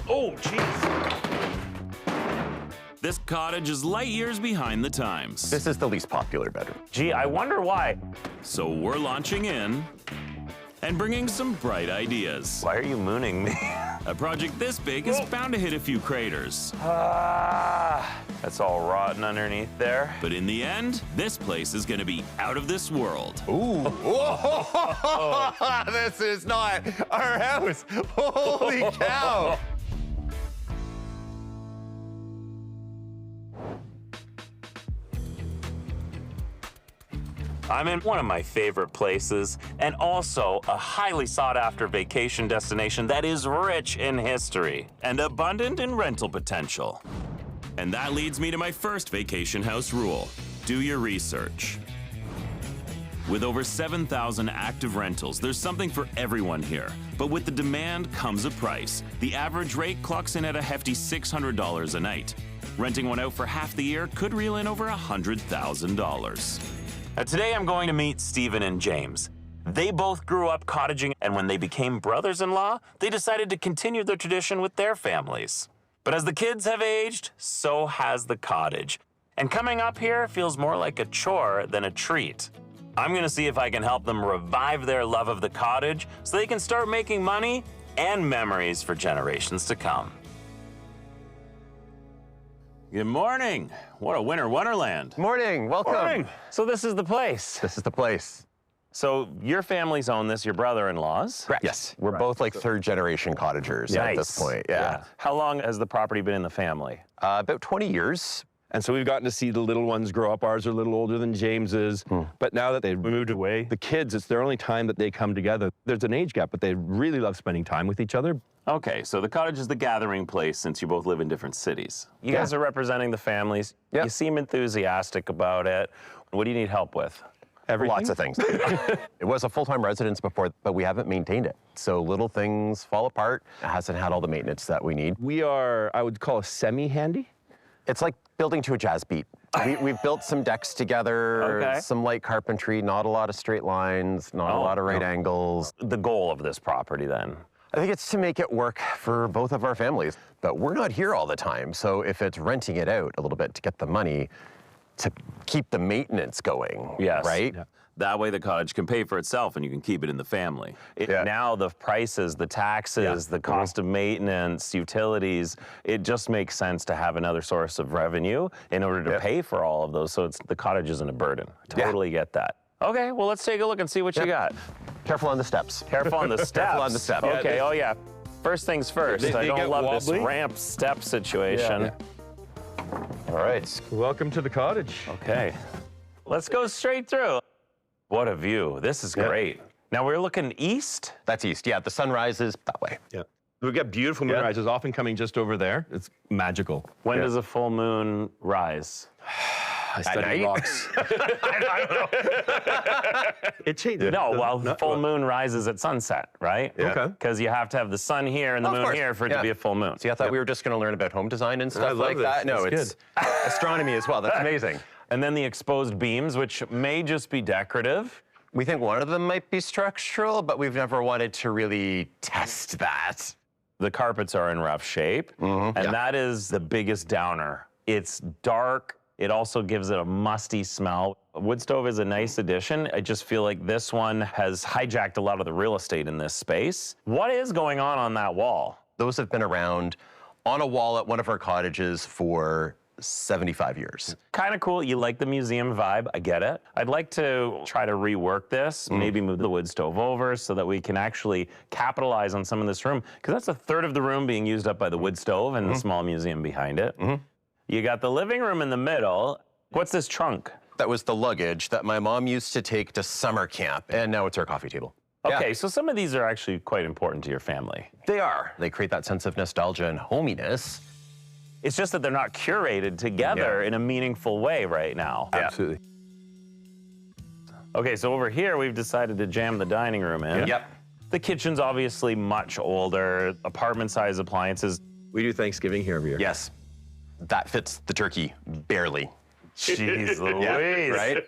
Oh, jeez. This cottage is light years behind the times. This is the least popular bedroom. Gee, I wonder why. So we're launching in and bringing some bright ideas. Why are you mooning me? A project this big is bound to hit a few craters. That's all rotten underneath there. But in the end, this place is gonna be out of this world. Ooh. Whoa. This is not our house. Holy cow. I'm in one of my favorite places and also a highly sought after vacation destination that is rich in history And abundant in rental potential. And that leads me to my first vacation house rule. Do your research. With over 7,000 active rentals, there's something for everyone here. But with the demand comes a price. The average rate clocks in at a hefty $600 a night. Renting one out for half the year could reel in over $100,000. Now, today I'm going to meet Stephen and James. They both grew up cottaging, and when they became brothers-in-law, they decided to continue their tradition with their families. But as the kids have aged, so has the cottage. And coming up here feels more like a chore than a treat. I'm gonna see if I can help them revive their love of the cottage so they can start making money and memories for generations to come. Good morning. What a winter wonderland. Morning. Welcome. So this is the place. This is the place. So your families own this, your brother-in-laws? Correct. Yes. We're both like third generation cottagers at this point. Yeah. How long has the property been in the family? About 20 years. And so we've gotten to see the little ones grow up. Ours are a little older than James's. But now that they've moved away, the kids, it's their only time that they come together. There's an age gap, but they really love spending time with each other. Okay, so the cottage is the gathering place since you both live in different cities. You guys are representing the families. Yep. You seem enthusiastic about it. What do you need help with? Everything. Lots of things. It was a full-time residence before, but we haven't maintained it. So little things fall apart. It hasn't had all the maintenance that we need. We are, I would call us semi-handy. It's like building to a jazz beat. We've built some decks together, Okay. some light carpentry, not a lot of straight lines, not a lot of right angles. The goal of this property then? I think it's to make it work for both of our families. But we're not here all the time, so if it's renting it out a little bit to get the money to keep the maintenance going, Yes. right? Yeah. That way the cottage can pay for itself and you can keep it in the family. Now the prices, the taxes, the cost of maintenance, utilities, it just makes sense to have another source of revenue in order to pay for all of those, so the cottage isn't a burden. Totally get that. Okay, well, let's take a look and see what you got. Careful on the steps. Careful on the steps. Careful on the steps. Okay, oh yeah. First things first, They I don't get love wobbly. this ramp step situation. All right. Welcome to the cottage. Okay, let's go straight through. What a view. This is great. Now we're looking east. That's east. Yeah, the sun rises that way. Yeah. We've got beautiful moonrises often coming just over there. It's magical. When does a full moon rise? I study night? rocks. It changes. No, well, full moon rises at sunset, right? Yeah. Okay. Because you have to have the sun here and the Of moon course. here for it to be a full moon. See, I thought we were just going to learn about home design and stuff love like this. that. No, That's it's astronomy as well. That's amazing. And then the exposed beams, which may just be decorative. We think one of them might be structural, but we've never wanted to really test that. The carpets are in rough shape, and that is the biggest downer. It's dark. It also gives it a musty smell. Wood stove is a nice addition. I just feel like this one has hijacked a lot of the real estate in this space. What is going on that wall? Those have been around on a wall at one of our cottages for 75 years. Kind of cool. You like the museum vibe. I get it. I'd like to try to rework this, maybe move the wood stove over so that we can actually capitalize on some of this room, because that's a third of the room being used up by the wood stove and the small museum behind it. You got the living room in the middle. What's this trunk? That was the luggage that my mom used to take to summer camp, and now it's our coffee table. Okay, Yeah. so some of these are actually quite important to your family. They are. They create that sense of nostalgia and hominess. It's just that they're not curated together in a meaningful way right now. Absolutely. Okay, so over here, we've decided to jam the dining room in. Yep. The kitchen's obviously much older, apartment-size appliances. We do Thanksgiving here every year. Yes. That fits the turkey, barely. Jeez Louise. Right?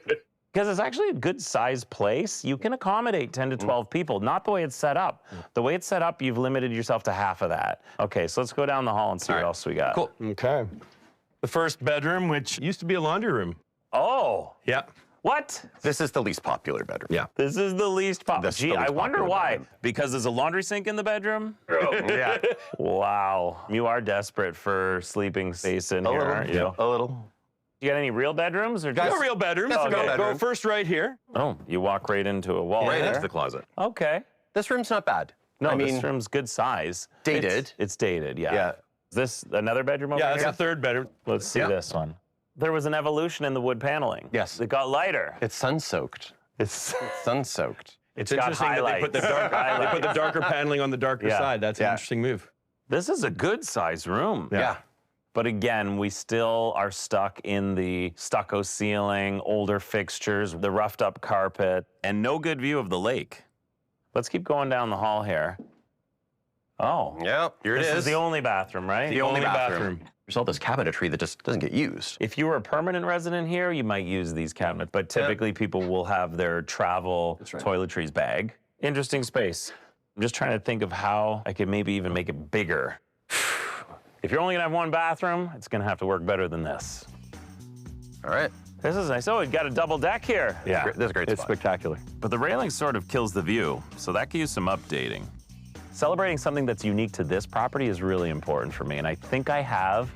Because it's actually a good sized place. You can accommodate 10 to 12 people, not the way it's set up. The way it's set up, you've limited yourself to half of that. Okay, so let's go down the hall and see what else we got. Cool. Okay. The first bedroom, which used to be a laundry room. Oh, Yeah. what? This is the least popular bedroom. Yeah. This is the least popular. This is the Gee, I least wonder popular why. bedroom. Because there's a laundry sink in the bedroom? Yeah. Wow. You are desperate for sleeping space in here, aren't you? A little. You got any real bedrooms or No just... real bedroom. That's a real Go bedroom. first right here. Oh, you walk right into a wall Right there. into the closet. Okay. This room's not bad. No, I mean, this room's good size. Dated. It's dated, yeah. Yeah. Is this another bedroom over Yeah, here? that's the third bedroom. Let's see Yeah. this one. There was an evolution in the wood paneling. Yes. It got lighter. It's sun-soaked. It's Sun-soaked. It's got interesting that they put the highlights. they put the darker paneling on the darker Yeah. side. That's an Yeah. interesting move. This is a good size room. Yeah. But again, we still are stuck in the stucco ceiling, older fixtures, the roughed up carpet. And no good view of the lake. Let's keep going down the hall here. Oh. Yeah. Here it This is. is the only bathroom, right? The only bathroom. bathroom. There's all this cabinetry that just doesn't get used. If you were a permanent resident here, you might use these cabinets, but typically people will have their travel toiletries bag. Interesting space. I'm just trying to think of how I could maybe even make it bigger. If you're only gonna have one bathroom, it's gonna have to work better than this. All right. This is nice. Oh, you got a double deck here. Yeah, This is a great it's spot. spectacular. But the railing sort of kills the view, so that could use some updating. Celebrating something that's unique to this property is really important for me, and I think I have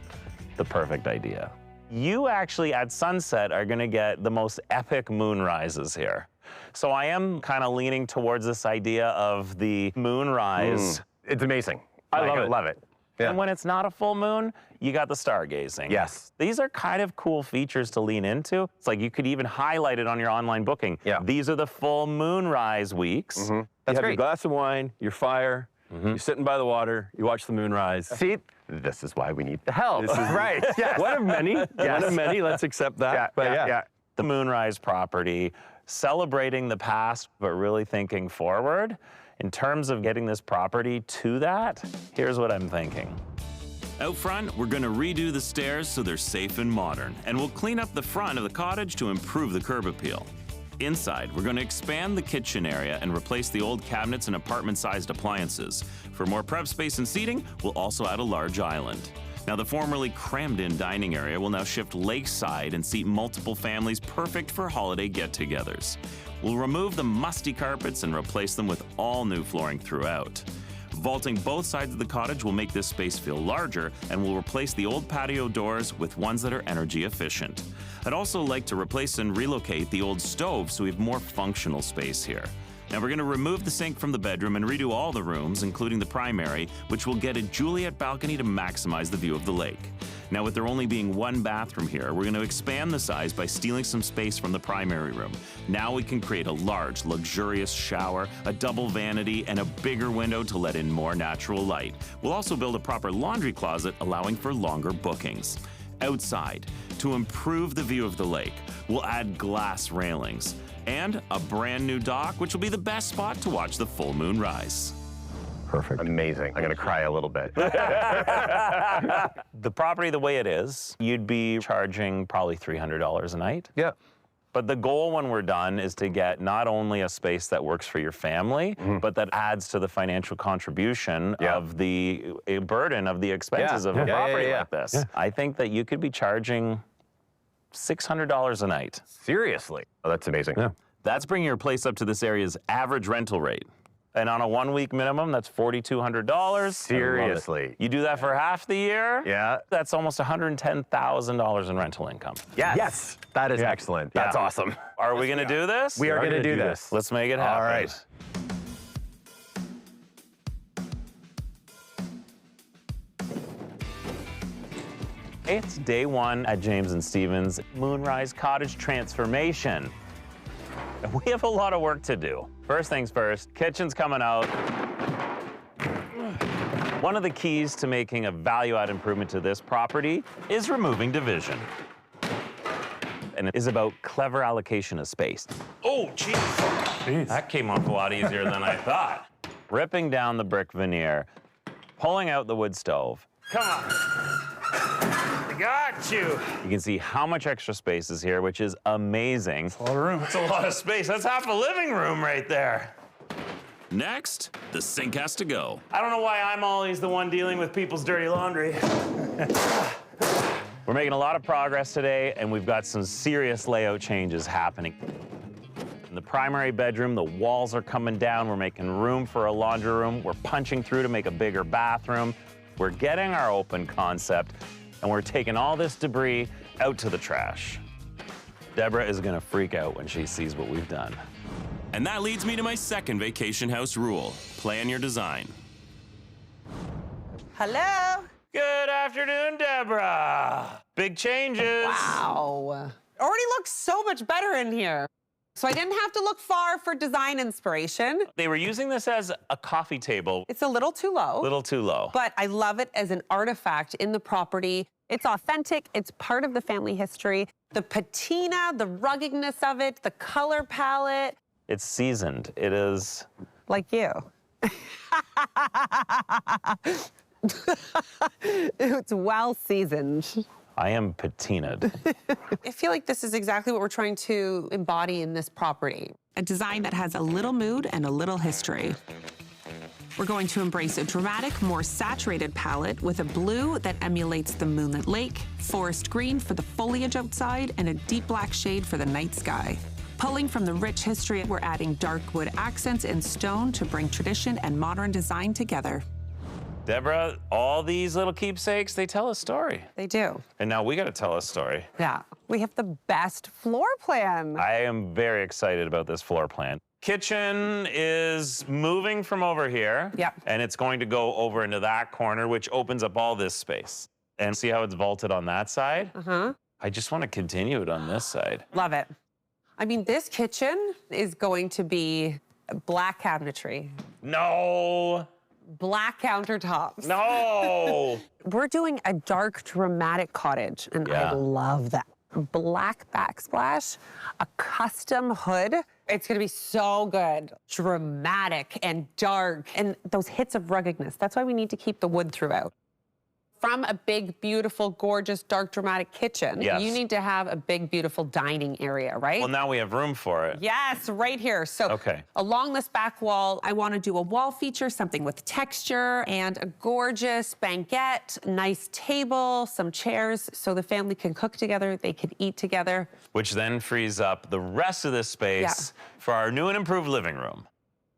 the perfect idea. You actually, at sunset, are gonna get the most epic moonrises here. So I am kind of leaning towards this idea of the moonrise. It's amazing. I Like, love it. love it. Yeah. And when it's not a full moon, you got the stargazing. Yes. These are kind of cool features to lean into. It's like you could even highlight it on your online booking. Yeah. These are the full moonrise weeks. That's you have your great. glass of wine, your fire, you're sitting by the water, you watch the moonrise. See, this is why we need the help. This is- right. Yes. One of many. One of many. Let's accept that. Yeah, But yeah. The moonrise property, celebrating the past, but really thinking forward. In terms of getting this property to that, here's what I'm thinking. Out front, we're going to redo the stairs so they're safe and modern, and we'll clean up the front of the cottage to improve the curb appeal. Inside, we're going to expand the kitchen area and replace the old cabinets and apartment-sized appliances. For more prep space and seating, we'll also add a large island. Now, the formerly crammed-in dining area will now shift lakeside and seat multiple families, perfect for holiday get-togethers. We'll remove the musty carpets and replace them with all new flooring throughout. Vaulting both sides of the cottage will make this space feel larger, and we'll replace the old patio doors with ones that are energy efficient. I'd also like to replace and relocate the old stove so we have more functional space here. Now we're going to remove the sink from the bedroom and redo all the rooms, including the primary, which will get a Juliet balcony to maximize the view of the lake. Now, with there only being one bathroom here, we're going to expand the size by stealing some space from the primary room. Now we can create a large, luxurious shower, a double vanity, and a bigger window to let in more natural light. We'll also build a proper laundry closet, allowing for longer bookings. Outside, to improve the view of the lake, we'll add glass railings and a brand new dock, which will be the best spot to watch the full moon rise. Perfect. Amazing. I'm going to cry a little bit. The property the way it is, you'd be charging probably $300 a night. Yeah. But the goal when we're done is to get not only a space that works for your family, but that adds to the financial contribution Yeah. of the burden of the expenses of a property like this. I think that you could be charging $600 a night. Seriously. Oh, that's amazing. Yeah. That's bringing your place up to this area's average rental rate. And on a 1 week minimum, that's $4,200. Seriously. You do that for half the year, Yeah. that's almost $110,000 in rental income. Yes. Yes. That is excellent. That's Yeah. awesome. Are we gonna do this? We are going to gonna do do this. Let's make it happen. All right. It's day one at James and Stevens Moonrise Cottage transformation. And we have a lot of work to do. First things first, kitchen's coming out. One of the keys to making a value-add improvement to this property is removing division. And it is about clever allocation of space. Oh, jeez. That came off a lot easier than I thought. Ripping down the brick veneer, pulling out the wood stove. Come on. Got you. You can see how much extra space is here, which is amazing. It's a lot of room. It's a lot of space. That's half a living room right there. Next, the sink has to go. I don't know why I'm always the one dealing with people's dirty laundry. We're making a lot of progress today, and we've got some serious layout changes happening. In the primary bedroom, the walls are coming down. We're making room for a laundry room. We're punching through to make a bigger bathroom. We're getting our open concept, and we're taking all this debris out to the trash. Deborah is gonna freak out when she sees what we've done. And that leads me to my second vacation house rule. Plan your design. Hello. Good afternoon, Deborah. Big changes. Wow. Already looks so much better in here. So I didn't have to look far for design inspiration. They were using this as a coffee table. It's a little too low. A little too low. But I love it as an artifact in the property. It's authentic. It's part of the family history. The patina, the ruggedness of it, the color palette. It's seasoned. It is. Like you. It's well seasoned. I am patinaed. I feel like this is exactly what we're trying to embody in this property. A design that has a little mood and a little history. We're going to embrace a dramatic, more saturated palette with a blue that emulates the moonlit lake, forest green for the foliage outside, and a deep black shade for the night sky. Pulling from the rich history, we're adding dark wood accents and stone to bring tradition and modern design together. Deborah, all these little keepsakes, they tell a story. They do. And now we got to tell a story. Yeah. We have the best floor plan. I am very excited about this floor plan. Kitchen is moving from over here. Yep. And it's going to go over into that corner, which opens up all this space. And see how it's vaulted on that side? Uh-huh. I just want to continue it on this side. Love it. I mean, this kitchen is going to be black cabinetry, No. black countertops. No. We're doing a dark, dramatic cottage, and Yeah. I love that. Black backsplash, a custom hood. It's gonna be so good. Dramatic and dark, and those hits of ruggedness. That's why we need to keep the wood throughout. From a big, beautiful, gorgeous, dark, dramatic kitchen, Yes. you need to have a big, beautiful dining area, right? Well, now we have room for it. Yes, right here. So Okay. along this back wall, I want to do a wall feature, something with texture and a gorgeous banquette, nice table, some chairs so the family can cook together, they can eat together. Which then frees up the rest of this space for our new and improved living room.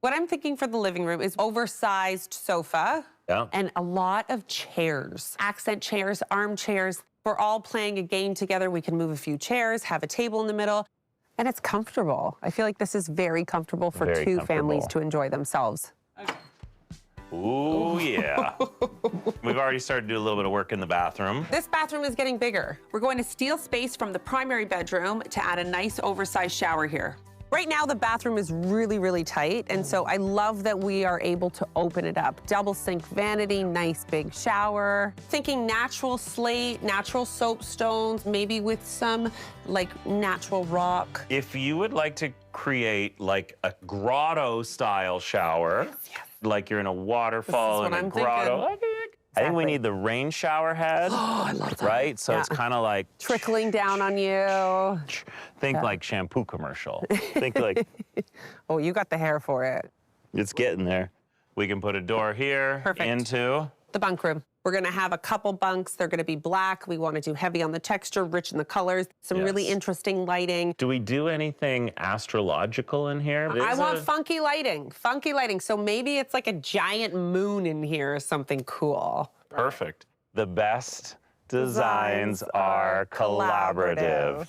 What I'm thinking for the living room is oversized sofa Yeah. and a lot of chairs, accent chairs, armchairs. We're all playing a game together. We can move a few chairs, have a table in the middle, and it's comfortable. I feel like this is very comfortable for Very two comfortable. families to enjoy themselves. Ooh, yeah. We've already started to do a little bit of work in the bathroom. This bathroom is getting bigger. We're going to steal space from the primary bedroom to add a nice oversized shower here. Right now, the bathroom is really, really tight, and so I love that we are able to open it up. Double sink vanity, nice big shower. Thinking natural slate, natural soapstones, maybe with some like natural rock. If you would like to create like a grotto style shower, like you're in a waterfall in what a I'm grotto. thinking. I think we Exactly. need the rain shower head. Oh, I love that. Right? So it's Yeah. kind of like, Trickling down on you. think like shampoo commercial. Think like, Oh, you got the hair for it. it's getting there. We can put a door here Perfect. into. The bunk room. We're gonna have a couple bunks. They're gonna be black. We wanna do heavy on the texture, rich in the colors, some really Yes. interesting lighting. Do we do anything astrological in here? I There's want a- funky lighting, funky lighting. So maybe it's like a giant moon in here or something cool. Perfect. The best designs are collaborative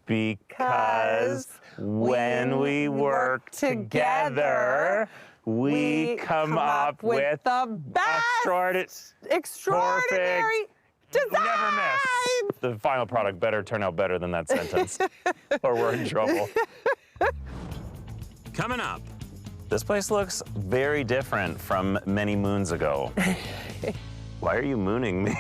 because when we work together, we come up with the best extraordinary design. Never miss. The final product better turn out better than that sentence, or we're in trouble. Coming up, This place looks very different from many moons ago. Why are you mooning me?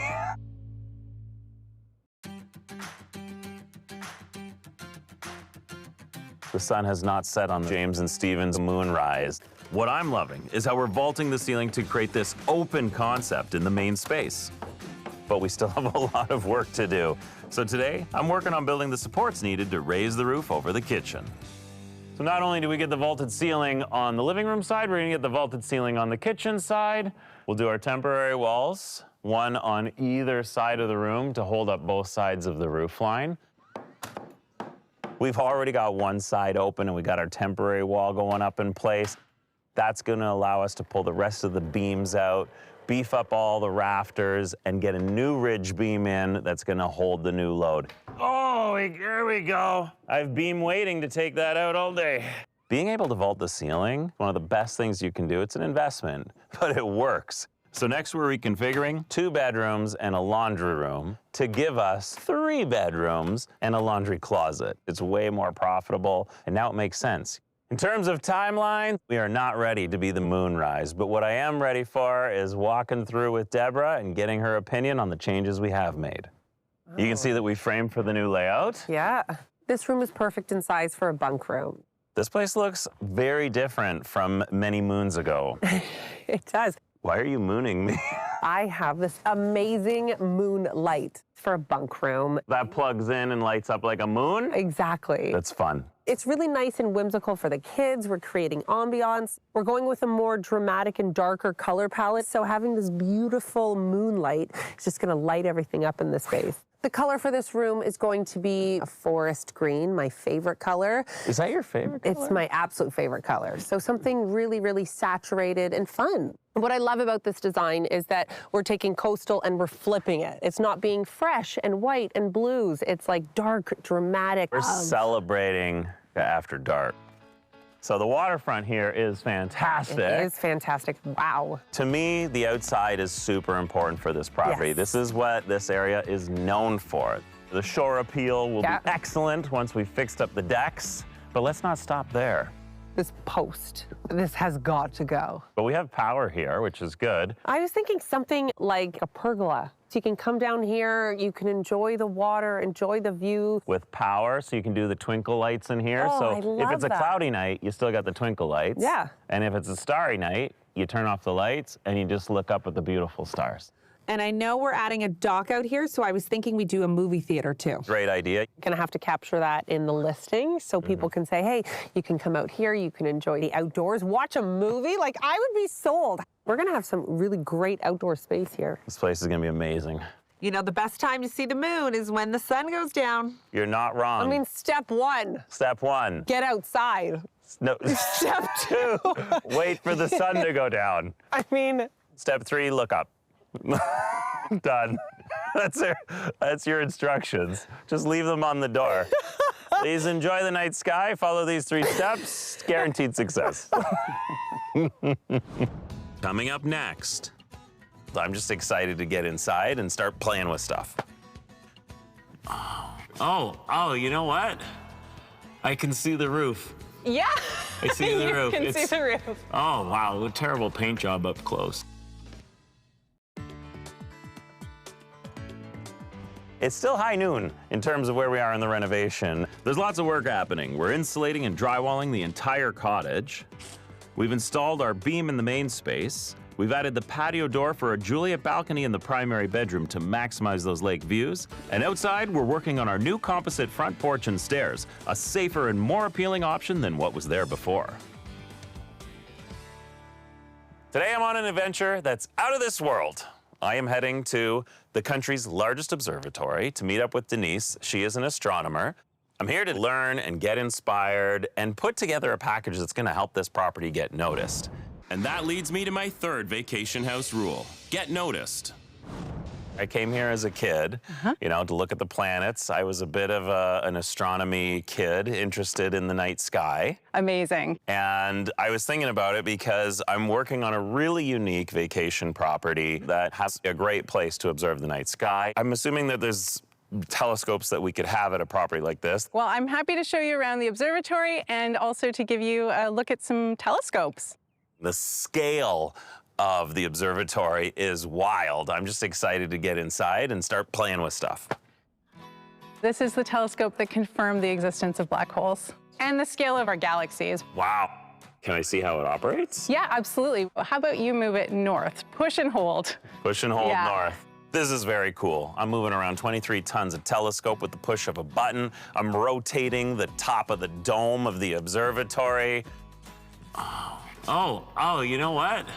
The sun has not set on James and Steven's moonrise. what I'm loving is how we're vaulting the ceiling to create this open concept in the main space. but we still have a lot of work to do. So today, I'm working on building the supports needed to raise the roof over the kitchen. So not only do we get the vaulted ceiling on the living room side, we're gonna get the vaulted ceiling on the kitchen side. We'll do our temporary walls, one on either side of the room to hold up both sides of the roof line. We've already got one side open and we got our temporary wall going up in place. That's gonna allow us to pull the rest of the beams out, beef up all the rafters, and get a new ridge beam in that's gonna hold the new load. Oh, here we go. I've been waiting to take that out all day. Being able to vault the ceiling, one of the best things you can do. It's an investment, but it works. So next we're reconfiguring 2 bedrooms and a laundry room to give us 3 bedrooms and a laundry closet. It's way more profitable, and now it makes sense. In terms of timeline, we are not ready to be the moonrise, but what I am ready for is walking through with Deborah and getting her opinion on the changes we have made. You can see that we framed for the new layout. Yeah. This room is perfect in size for a bunk room. This place looks very different from many moons ago. It does. Why are you mooning me? I have this amazing moon light for a bunk room. That plugs in and lights up like a moon? Exactly. That's fun. It's really nice and whimsical for the kids. We're creating ambiance. We're going with a more dramatic and darker color palette. So having this beautiful moonlight is just gonna light everything up in this space. The color for this room is going to be a forest green, my favorite color. Is that your favorite color? It's my absolute favorite color. So something really, really saturated and fun. What I love about this design is that we're taking coastal and we're flipping it. It's not being fresh and white and blues. It's like dark, dramatic. We're celebrating after dark. So the waterfront here is fantastic. It is fantastic. Wow. To me, the outside is super important for this property. Yes. This is what this area is known for. The shore appeal will be excellent once we've fixed up the decks, but let's not stop there. This post, this has got to go. But we have power here, which is good. I was thinking something like a pergola. So you can come down here, you can enjoy the water, enjoy the view. With power, so you can do the twinkle lights in here. Oh, so I love if it's a that. cloudy night, you still got the twinkle lights. Yeah. And if it's a starry night, you turn off the lights and you just look up at the beautiful stars. And I know we're adding a dock out here, so I was thinking we do a movie theater too. Great idea. Gonna have to capture that in the listing so people can say, hey, you can come out here, you can enjoy the outdoors, watch a movie. Like, I would be sold. We're gonna have some really great outdoor space here. This place is gonna be amazing. You know, the best time to see the moon is when the sun goes down. You're not wrong. I mean, step 1, Step 1. get outside. No. Step 2, Wait for the sun to go down. I mean, Step 3, look up. Done. That's your instructions. Just leave them on the door. Please enjoy the night sky. Follow these 3 steps. Guaranteed success. Coming up next. I'm just excited to get inside and start playing with stuff. Oh, you know what? I can see the roof. yeah. I see the roof. You can see the roof. Oh, wow, a terrible paint job up close. It's still high noon in terms of where we are in the renovation. There's lots of work happening. We're insulating and drywalling the entire cottage. We've installed our beam in the main space. We've added the patio door for a Juliet balcony in the primary bedroom to maximize those lake views. And outside, we're working on our new composite front porch and stairs, a safer and more appealing option than what was there before. Today I'm on an adventure that's out of this world. I am heading to the country's largest observatory to meet up with Denise. She is an astronomer. I'm here to learn and get inspired and put together a package that's gonna help this property get noticed. And that leads me to my third vacation house rule. Get noticed. I came here as a kid, to look at the planets. I was a bit of an astronomy kid, interested in the night sky. Amazing. And I was thinking about it because I'm working on a really unique vacation property that has a great place to observe the night sky. I'm assuming that there's telescopes that we could have at a property like this. Well, I'm happy to show you around the observatory and also to give you a look at some telescopes. The scale of the observatory is wild. I'm just excited to get inside and start playing with stuff. This is the telescope that confirmed the existence of black holes and the scale of our galaxies. Wow. Can I see how it operates? Yeah, absolutely. How about you move it north? Push and hold. Push and hold Yeah. north. This is very cool. I'm moving around 23 tons of telescope with the push of a button. I'm rotating the top of the dome of the observatory. Oh, you know what?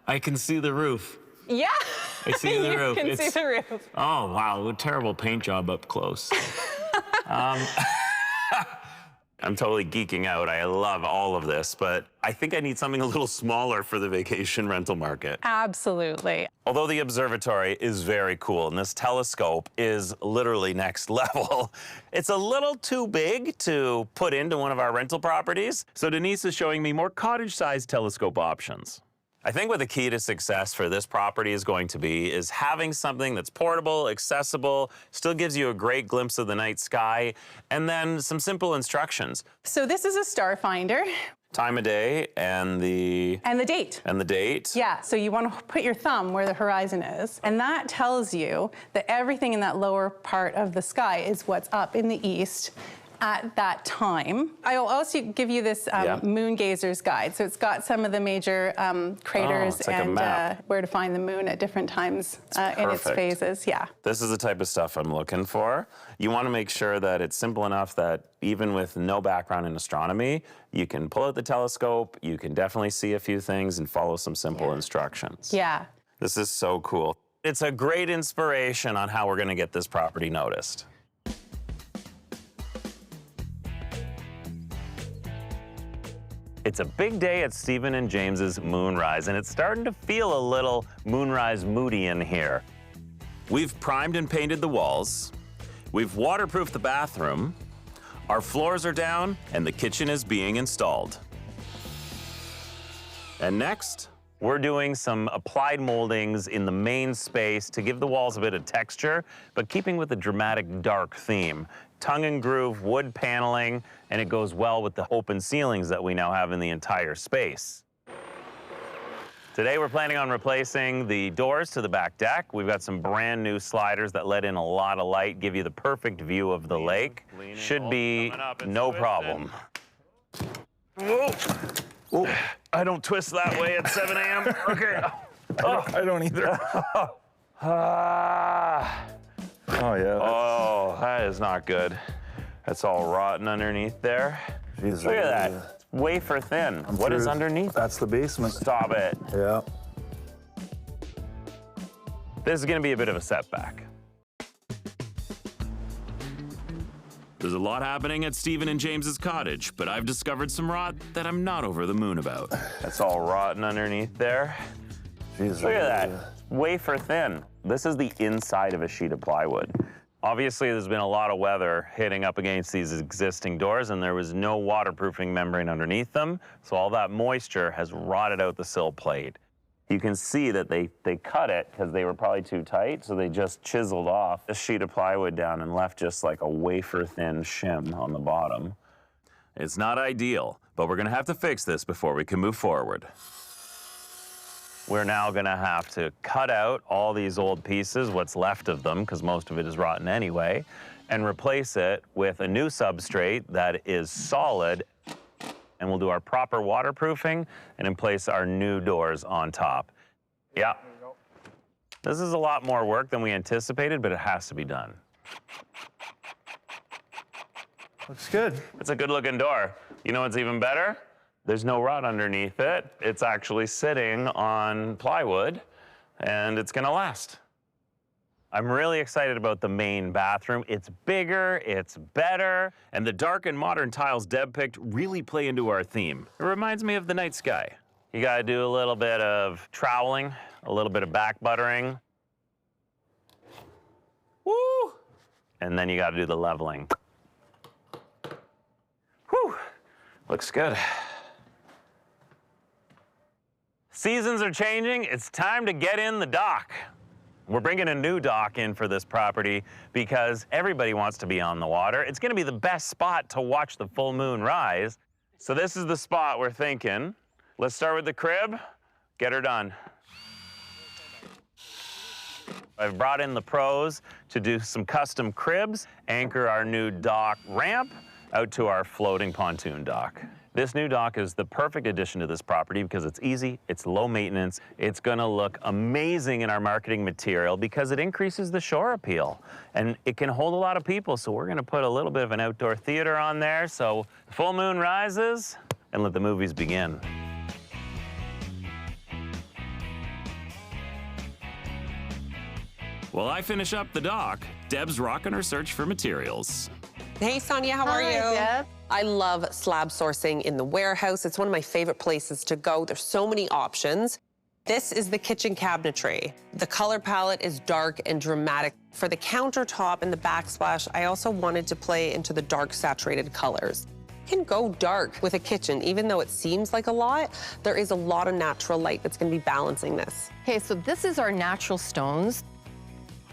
I can see the roof. Yeah. I see the roof. You can see the roof. Oh, wow, a terrible paint job up close. I'm totally geeking out. I love all of this, but I think I need something a little smaller for the vacation rental market. Absolutely. Although the observatory is very cool and this telescope is literally next level, it's a little too big to put into one of our rental properties. So Denise is showing me more cottage-sized telescope options. I think what the key to success for this property is going to be is having something that's portable, accessible, still gives you a great glimpse of the night sky, and then some simple instructions. So this is a star finder. Time of day and the date. And the date. Yeah, so you want to put your thumb where the horizon is, and that tells you that everything in that lower part of the sky is what's up in the east at that time. I'll also give you this moon gazer's guide. So it's got some of the major craters it's like and where to find the moon at different times in its phases. Yeah. This is the type of stuff I'm looking for. You want to make sure that it's simple enough that even with no background in astronomy, you can pull out the telescope, you can definitely see a few things and follow some simple instructions. Yeah. This is so cool. It's a great inspiration on how we're going to get this property noticed. It's a big day at Stephen and James's Moonrise, and it's starting to feel a little Moonrise moody in here. We've primed and painted the walls. We've waterproofed the bathroom. Our floors are down, and the kitchen is being installed. And next, We're doing some applied moldings in the main space to give the walls a bit of texture, but keeping with the dramatic dark theme. Tongue and groove wood paneling, and it goes well with the open ceilings that we now have in the entire space. Today we're planning on replacing the doors to the back deck. We've got some brand new sliders that let in a lot of light, give you the perfect view of the lake. Should be no problem. Oh, I don't twist that way at 7 a.m. Okay. I don't either. Oh, yeah. Oh, that is not good. That's all rotten underneath there. Jeez, Look at that. It's wafer thin. What is underneath? That's the basement. Stop it. Yeah. This is going to be a bit of a setback. there's a lot happening at Stephen and James's cottage, but I've discovered some rot that I'm not over the moon about. That's all rotten underneath there. Jeez, Look at that. Wafer thin. This is the inside of a sheet of plywood. Obviously, there's been a lot of weather hitting up against these existing doors, and there was no waterproofing membrane underneath them, so all that moisture has rotted out the sill plate. You can see that they cut it because they were probably too tight, so they just chiseled off a sheet of plywood down and left just like a wafer-thin shim on the bottom. It's not ideal, but we're gonna have to fix this before we can move forward. We're now gonna have to cut out all these old pieces, what's left of them, because most of it is rotten anyway, and replace it with a new substrate that is solid, and we'll do our proper waterproofing and in place our new doors on top. Yeah. This is a lot more work than we anticipated, but it has to be done. Looks good. It's a good looking door. You know what's even better? There's no rot underneath it. It's actually sitting on plywood, and it's gonna last. I'm really excited about the main bathroom. It's bigger, it's better, And the dark and modern tiles Deb picked really play into our theme. It reminds me of the night sky. You gotta do a little bit of troweling, a little bit of back buttering. Woo! And then you gotta do the leveling. Whew, looks good. Seasons are changing, it's time to get in the dock. We're bringing a new dock in for this property because everybody wants to be on the water. It's gonna be the best spot to watch the full moon rise. So this is the spot we're thinking. Let's start with the crib, get her done. I've brought in the pros to do some custom cribs, anchor our new dock ramp out to our floating pontoon dock. This new dock is the perfect addition to this property because it's easy, it's low maintenance, it's gonna look amazing in our marketing material because it increases the shore appeal and it can hold a lot of people. So we're gonna put a little bit of an outdoor theater on there. So the full moon rises and let the movies begin. While I finish up the dock, Deb's rocking her search for materials. Hey, Sonia, how are you? Deb. I love slab sourcing in the warehouse. It's one of my favorite places to go. There's so many options. This is the kitchen cabinetry. The color palette is dark and dramatic. For the countertop and the backsplash, I also wanted to play into the dark saturated colors. You can go dark with a kitchen, even though it seems like a lot, there is a lot of natural light that's gonna be balancing this. Okay, so this is our natural stones.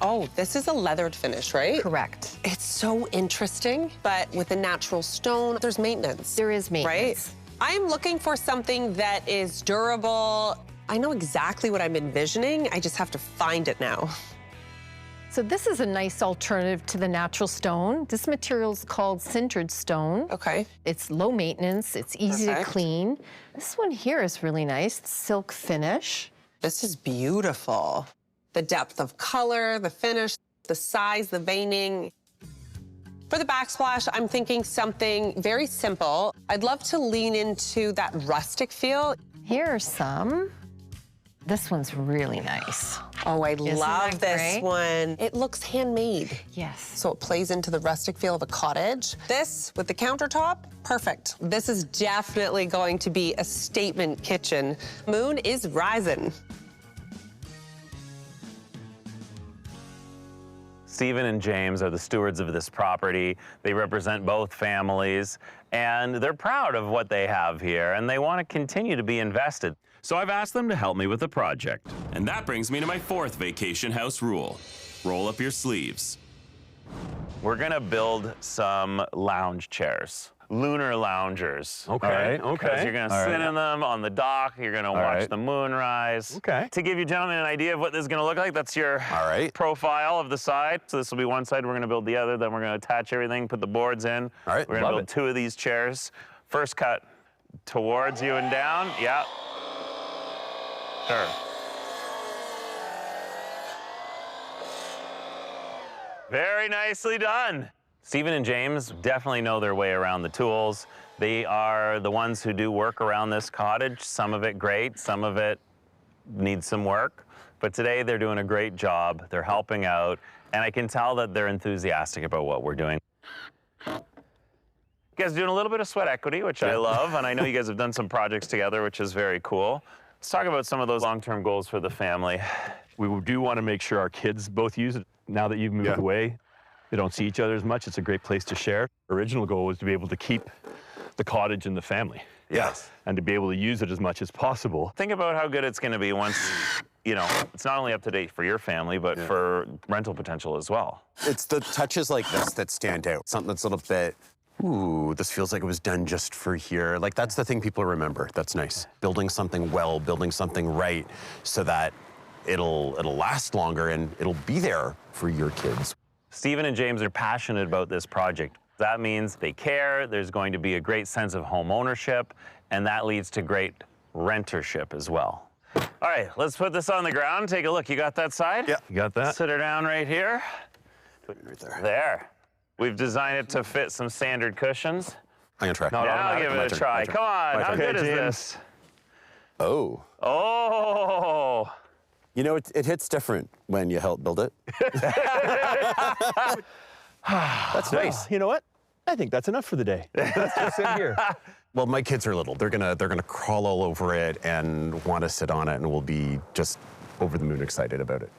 Oh, this is a leathered finish, right? Correct. It's so interesting, but with the natural stone, there's maintenance. There is maintenance. Right? I'm looking for something that is durable. I know exactly what I'm envisioning. I just have to find it now. So this is a nice alternative to the natural stone. This material is called sintered stone. Okay. It's low maintenance, it's easy to clean. This one here is really nice, silk finish. This is beautiful. The depth of color, the finish, the size, the veining. For the backsplash, I'm thinking something very simple. I'd love to lean into that rustic feel. Here are some. This one's really nice. Oh, I Isn't love that this great? one. It looks handmade. Yes. So it plays into the rustic feel of a cottage. This, with the countertop, perfect. This is definitely going to be a statement kitchen. Moon is rising. Stephen and James are the stewards of this property. They represent both families, and they're proud of what they have here, and they want to continue to be invested. So I've asked them to help me with the project. And that brings me to my fourth vacation house rule. Roll up your sleeves. We're gonna build some lounge chairs, lunar loungers. Okay, okay. Because you're gonna All sit right. in them on the dock. You're gonna watch right. the moon rise. Okay. To give you gentlemen an idea of what this is gonna look like, that's your All right. profile of the side. So this will be one side. We're gonna build the other. Then we're gonna attach everything, put the boards in. All right, We're gonna love build it. 2 of these chairs. First cut towards you and down. Yeah. Sure. Very nicely done. Stephen and James definitely know their way around the tools. They are the ones who do work around this cottage. Some of it great, some of it needs some work. But today they're doing a great job. They're helping out, and I can tell that they're enthusiastic about what we're doing. You guys are doing a little bit of sweat equity, which I love, and I know you guys have done some projects together, which is very cool. Let's talk about some of those long-term goals for the family. We do want to make sure our kids both use it. Now that you've moved away, they don't see each other as much. It's a great place to share. Original goal was to be able to keep the cottage in the family. Yes. And to be able to use it as much as possible. Think about how good it's going to be once, you know, it's not only up to date for your family, but for rental potential as well. It's the touches like this that stand out. Something that's a little bit, ooh, this feels like it was done just for here. Like, that's the thing people remember. That's nice. Building something well, building something right, so that it'll last longer and it'll be there for your kids. Stephen and James are passionate about this project. That means they care, there's going to be a great sense of home ownership, and that leads to great rentership as well. All right, let's put this on the ground. Take a look. You got that side? Yeah. You got that? Sit her down right here. Right there. There. We've designed it to fit some standard cushions. I'm gonna try. Not Now automatic. give My it a turn, try. my turn. Come on, My how turn. good is Okay, this? Oh. Oh. You know, it hits different when you help build it. That's nice. You know what? I think that's enough for the day. Let's just sit here. Well, my kids are little. They're gonna crawl all over it and want to sit on it, and we'll be just over the moon excited about it.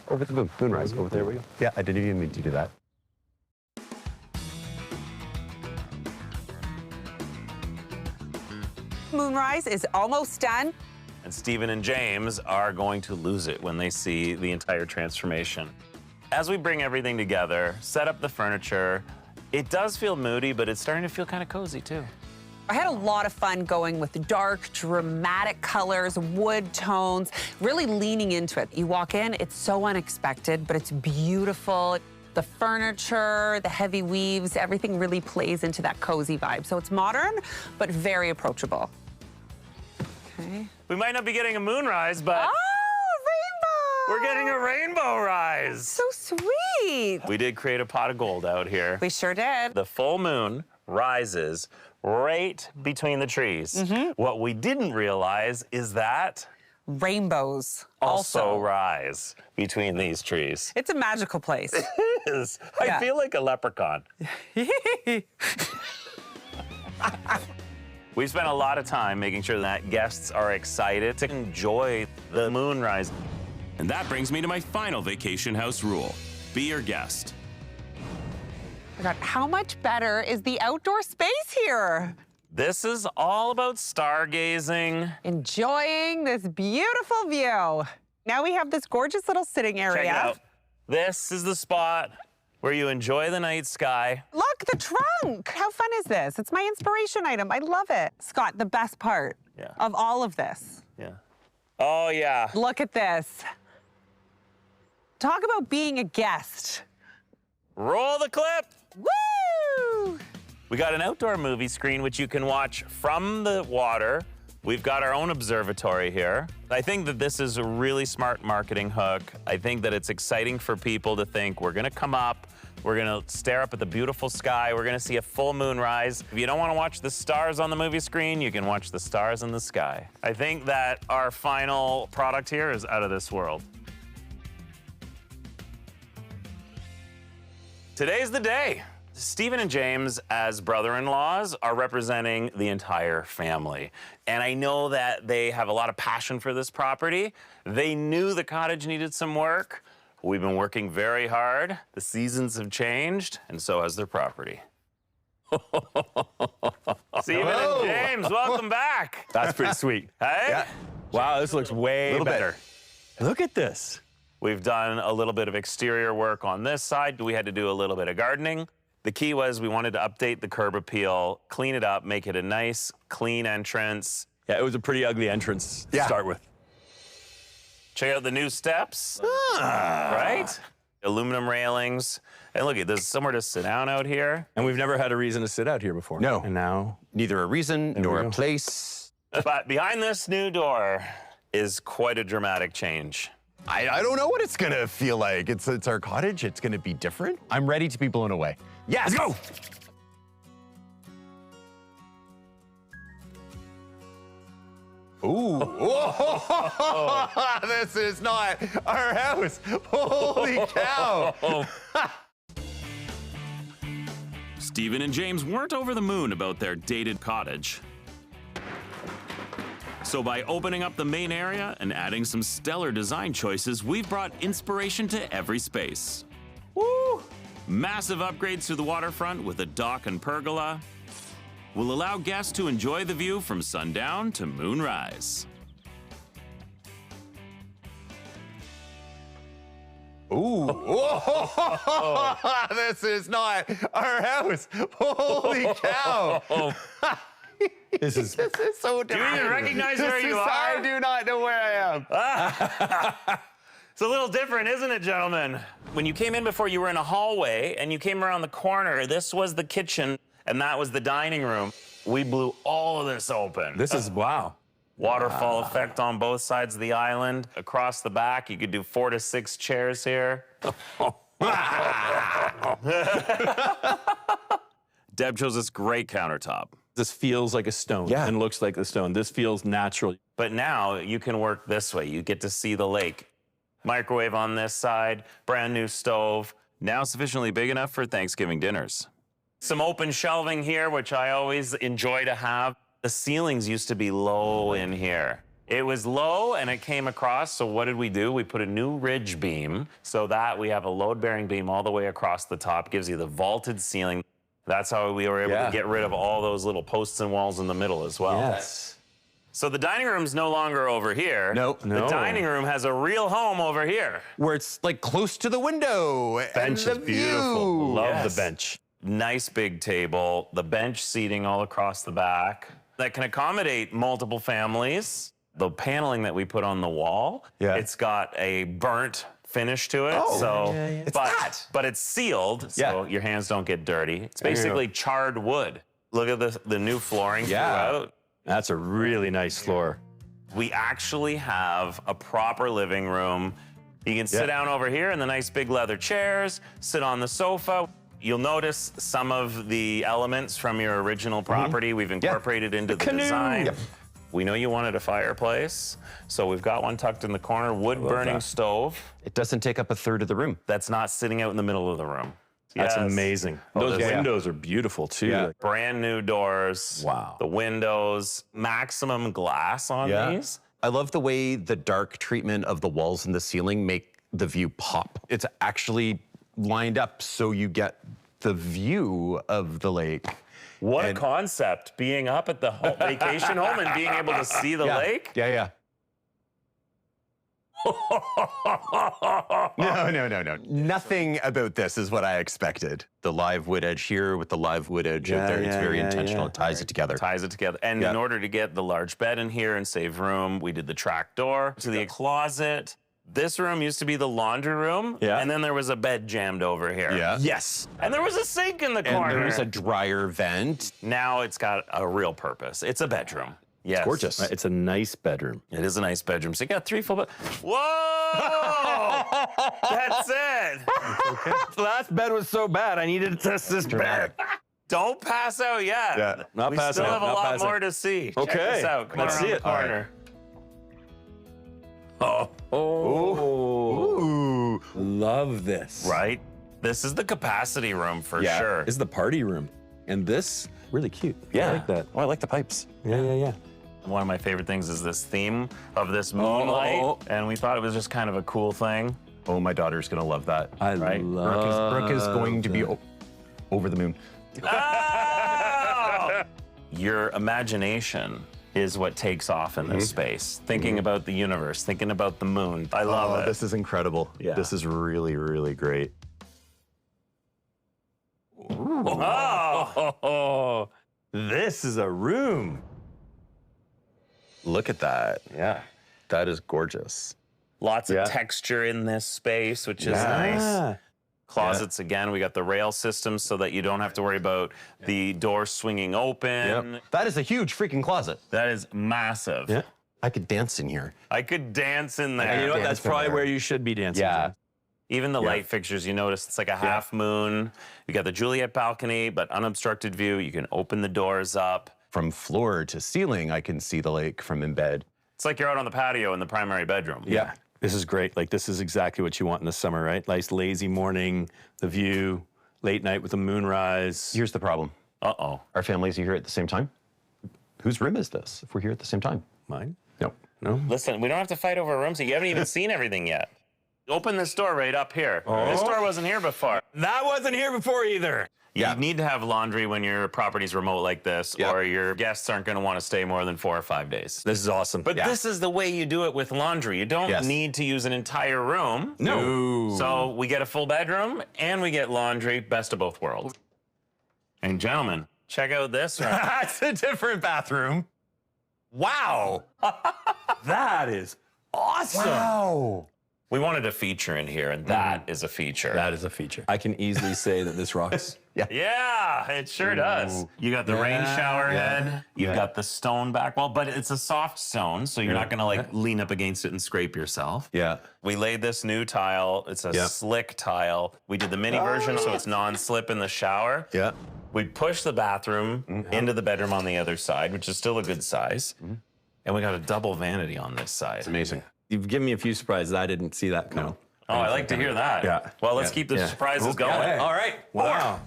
Over the moon, moonrise. Over there we go. Yeah, I didn't even mean to do that. Moonrise is almost done. And Stephen and James are going to lose it when they see the entire transformation. As we bring everything together, set up the furniture, it does feel moody, but it's starting to feel kind of cozy too. I had a lot of fun going with dark, dramatic colors, wood tones, really leaning into it. You walk in, it's so unexpected, but it's beautiful. The furniture, the heavy weaves, everything really plays into that cozy vibe. So it's modern, but very approachable. Okay. We might not be getting a moonrise, but Oh, we're getting a rainbow rise. so sweet. We did create a pot of gold out here. We sure did. The full moon rises right between the trees. What we didn't realize is that Rainbows also rise between these trees. It's a magical place. Is. I Yeah. feel like a leprechaun. We spent a lot of time making sure that guests are excited to enjoy the moonrise. And that brings me to my final vacation house rule. Be your guest. Oh my God, how much better is the outdoor space here? This is all about stargazing. Enjoying this beautiful view. Now we have this gorgeous little sitting area. Check it out. This is the spot where you enjoy the night sky. Look, the trunk. How fun is this? It's my inspiration item. I love it. Scott, the best part of all of this. Yeah. Oh, yeah. Look at this. Talk about being a guest. Roll the clip. Woo! We got an outdoor movie screen, which you can watch from the water. We've got our own observatory here. I think that this is a really smart marketing hook. I think that it's exciting for people to think we're gonna come up, we're gonna stare up at the beautiful sky, we're gonna see a full moon rise. If you don't wanna watch the stars on the movie screen, you can watch the stars in the sky. I think that our final product here is out of this world. Today's the day. Stephen and James, as brother-in-laws, are representing the entire family. And I know that they have a lot of passion for this property. They knew the cottage needed some work. We've been working very hard. The seasons have changed, and so has their property. Stephen and James, welcome back. That's pretty sweet. Hey? Yeah. Wow, this looks way Little bit. better. Look at this. We've done a little bit of exterior work on this side. We had to do a little bit of gardening. The key was we wanted to update the curb appeal, clean it up, make it a nice, clean entrance. Yeah, it was a pretty ugly entrance to start with. Check out the new steps, right? Aluminum railings. And look, there's somewhere to sit down out here. And we've never had a reason to sit out here before. No. And now, Neither a reason we nor go. a place. But behind this new door is quite a dramatic change. I don't know what it's gonna feel like. It's our cottage. It's gonna be different. I'm ready to be blown away. Yes. Let's go. Ooh. This is not our house. Holy cow. Stephen and James weren't over the moon about their dated cottage. So by opening up the main area and adding some stellar design choices, we've brought inspiration to every space. Woo! Massive upgrades to the waterfront with a dock and pergola will allow guests to enjoy the view from sundown to moonrise. Ooh. This is not our house. Holy cow. this is This is so Do you different. even recognize where you are? I do not know where I am. It's a little different, isn't it, gentlemen? When you came in before, you were in a hallway, and you came around the corner. This was the kitchen, and that was the dining room. We blew all of this open. this is wow. Waterfall effect on both sides of the island. Across the back, you could do 4 to 6 chairs here. Deb chose this great countertop. This feels like a stone Yeah. and looks like a stone. This feels natural. But now you can work this way. You get to see the lake. Microwave on this side, brand new stove. Now sufficiently big enough for Thanksgiving dinners. Some open shelving here, which I always enjoy to have. The ceilings used to be low in here. It was low and it came across, so what did we do? We put a new ridge beam so that we have a load-bearing beam all the way across the top, gives you the vaulted ceiling. That's how we were able to get rid of all those little posts and walls in the middle as well. Yes. So the dining room's no longer over here. Nope. The No. dining room has a real home over here. Where it's like close to the window. Bench and is the beautiful. view. Love Yes. the bench. Nice big table, the bench seating all across the back that can accommodate multiple families. The paneling that we put on the wall, Yeah. it's got a burnt finish to it. But it's sealed, so your hands don't get dirty. It's basically charred wood. Look at the new flooring throughout. That's a really nice floor. We actually have a proper living room. You can sit down over here in the nice big leather chairs, sit on the sofa. You'll notice some of the elements from your original property we've incorporated into the design. We know you wanted a fireplace, so we've got one tucked in the corner, wood-burning stove. It doesn't take up a third of the room. That's not sitting out in the middle of the room. That's amazing. Those yeah. windows are beautiful too. Brand new doors. Wow. The windows, maximum glass on these. I love the way the dark treatment of the walls and the ceiling make the view pop. It's actually lined up so you get the view of the lake. What a concept, being up at the vacation home and being able to see the lake. Yeah. No. Nothing about this is what I expected. The live wood edge here with the live wood edge out there. It's very intentional. It ties it together. Ties it together. And in order to get the large bed in here and save room, we did the track door to the closet. This room used to be the laundry room, and then there was a bed jammed over here. Yeah. Yes. And there was a sink in the corner. And there's a dryer vent. Now it's got a real purpose. It's a bedroom. Yes. It's gorgeous. It's a nice bedroom. It is a nice bedroom. So you got 3 full beds. Whoa! That's it. The last bed was so bad, I needed to test this bed. Don't pass out yet. Yeah, not we passing still out, have a not lot passing. more to see. Okay. Check this out. Let's see it. Corner. Oh. Love this. Right? This is the capacity room for sure. This is the party room. And this, really cute. Yeah. I like that. Oh, I like the pipes. Yeah. One of my favorite things is this theme of this moonlight. And we thought it was just kind of a cool thing. Oh, my daughter's gonna love that. I love Brooke is going to be over the moon. Oh! Your imagination is what takes off in this space. Thinking about the universe, thinking about the moon. I love it. This is incredible. Yeah. This is really, really great. Oh! This is a room. Look at that. Yeah. That is gorgeous. Lots of texture in this space, which is nice. Closets again, we got the rail system so that you don't have to worry about the door swinging open. That is a huge freaking closet. That is massive. Yeah. I could dance in here. I could dance in there. And you know what? That's Dance in probably there. where you should be dancing. Yeah. Even the light fixtures, you notice it's like a half moon. You got the Juliet balcony, but unobstructed view. You can open the doors up. From floor to ceiling, I can see the lake from in bed. It's like you're out on the patio in the primary bedroom. Yeah. This is great. Like, this is exactly what you want in the summer, right? Nice lazy morning, the view, late night with the moonrise. Here's the problem. Uh-oh. Our families are here at the same time. Whose room is this if we're here at the same time? Mine? No. Listen, we don't have to fight over rooms. You haven't even seen everything yet. Open this door right up here. This door wasn't here before. That wasn't here before either. You need to have laundry when your property's remote like this, or your guests aren't going to want to stay more than 4 or 5 days. This is awesome. But this is the way you do it with laundry. You don't need to use an entire room. No. So we get a full bedroom and we get laundry, best of both worlds. And gentlemen, check out this room. That's a different bathroom. Wow. that is awesome. Wow. We wanted a feature in here, and that is a feature. That is a feature. I can easily say that this rocks. Yeah, it sure does. You got the rain shower head. You've got the stone back wall, but it's a soft stone, so you're not going to like lean up against it and scrape yourself. Yeah. We laid this new tile. It's a slick tile. We did the mini version, so it's non-slip in the shower. Yeah. We pushed the bathroom into the bedroom on the other side, which is still a good size. And we got a double vanity on this side. It's amazing. You've given me a few surprises. I didn't see that coming. Oh, I like to hear that. Yeah. Well, let's keep the surprises going. All right. Wow.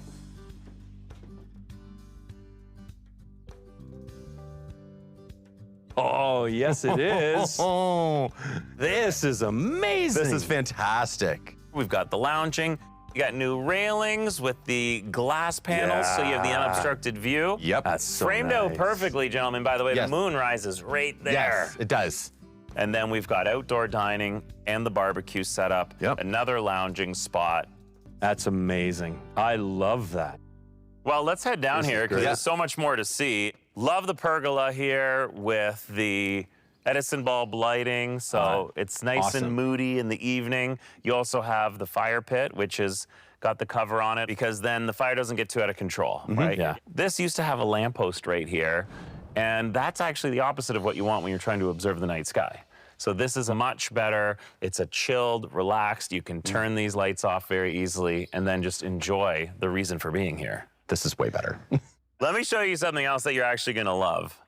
Oh, yes, it is. Oh, This is amazing. this is fantastic. We've got the lounging. You got new railings with the glass panels, so you have the unobstructed view. Yep. That's so Framed out nice. perfectly, gentlemen. By the way, Yes. the moon rises right there. Yes, it does. And then we've got outdoor dining and the barbecue setup. Yep. Another lounging spot. That's amazing. I love that. Well, let's head down here because great. there's so much more to see. Love the pergola here with the Edison bulb lighting, so it's nice awesome. and moody in the evening. You also have the fire pit, which has got the cover on it because then the fire doesn't get too out of control, right? Yeah. This used to have a lamppost right here, and that's actually the opposite of what you want when you're trying to observe the night sky. So this is a much better, it's a chilled, relaxed, you can turn these lights off very easily and then just enjoy the reason for being here. This is way better. Let me show you something else that you're actually gonna love.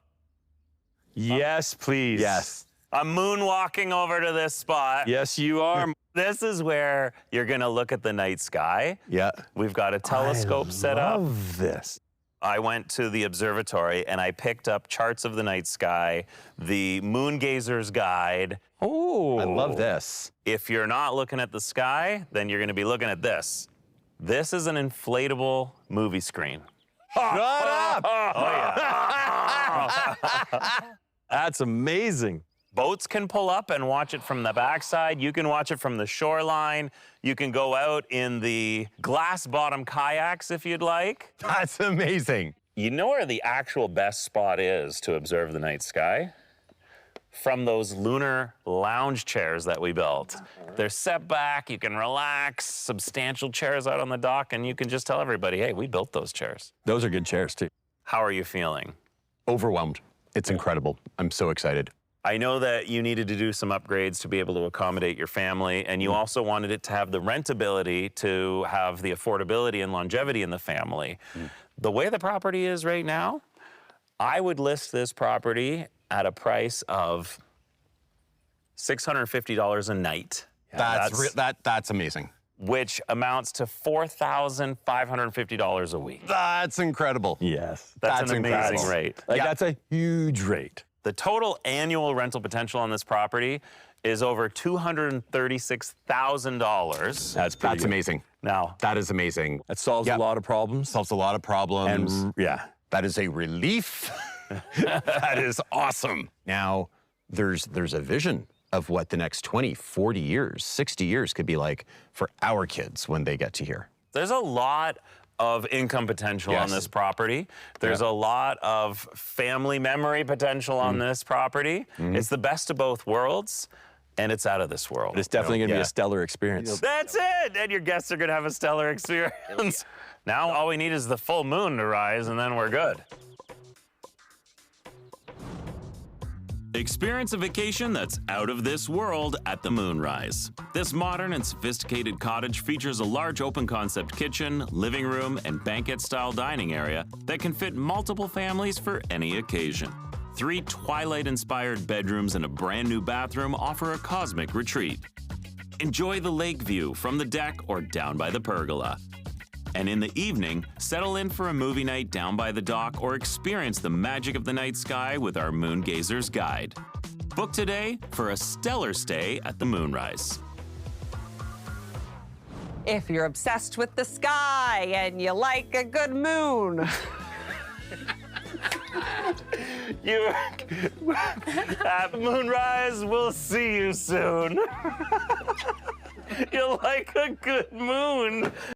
Yes, please. Yes. I'm moonwalking over to this spot. Yes, you are. This is where you're gonna look at the night sky. Yeah. We've got a telescope set up. I love this. I went to the observatory and I picked up charts of the night sky, the Moon Gazer's Guide. Oh, I love this. If you're not looking at the sky, then you're gonna be looking at this. This is an inflatable movie screen. Shut up! That's amazing. Boats can pull up and watch it from the backside. You can watch it from the shoreline. You can go out in the glass bottom kayaks if you'd like. That's amazing. You know where the actual best spot is to observe the night sky? From those lunar lounge chairs that we built. They're set back, you can relax, substantial chairs out on the dock, and you can just tell everybody, hey, we built those chairs. Those are good chairs, too. How are you feeling? Overwhelmed. It's incredible. I'm so excited. I know that you needed to do some upgrades to be able to accommodate your family, and you also wanted it to have the rentability to have the affordability and longevity in the family. The way the property is right now, I would list this property at a price of $650 a night. That's amazing. Which amounts to $4,550 a week. That's incredible. Yes. That's an amazing incredible. rate. Like, that's a huge rate. The total annual rental potential on this property is over $236,000. That's pretty That's good. amazing. Now, That is amazing. That solves Yep. a lot of problems. Solves a lot of problems. And yeah. That is a relief. That is awesome. Now, there's a vision of what the next 20, 40 years, 60 years could be like for our kids when they get to here. there's a lot of income potential on Yes. this property. There's a lot of family memory potential on this property. It's the best of both worlds, and it's out of this world. But it's definitely going to be Yeah. a stellar experience. That's it! And your guests are gonna have a stellar experience. Now all we need is the full moon to rise, and then we're good. Experience a vacation that's out of this world at the Moonrise. This modern and sophisticated cottage features a large open concept kitchen, living room, and banquet-style dining area that can fit multiple families for any occasion. 3 Twilight-inspired bedrooms and a brand new bathroom offer a cosmic retreat. Enjoy the lake view from the deck or down by the pergola. And in the evening, settle in for a movie night down by the dock or experience the magic of the night sky with our Moon Gazer's Guide. Book today for a stellar stay at the Moonrise. If you're obsessed with the sky and you like a good moon. You at Moonrise, we'll see you soon. You like a good moon.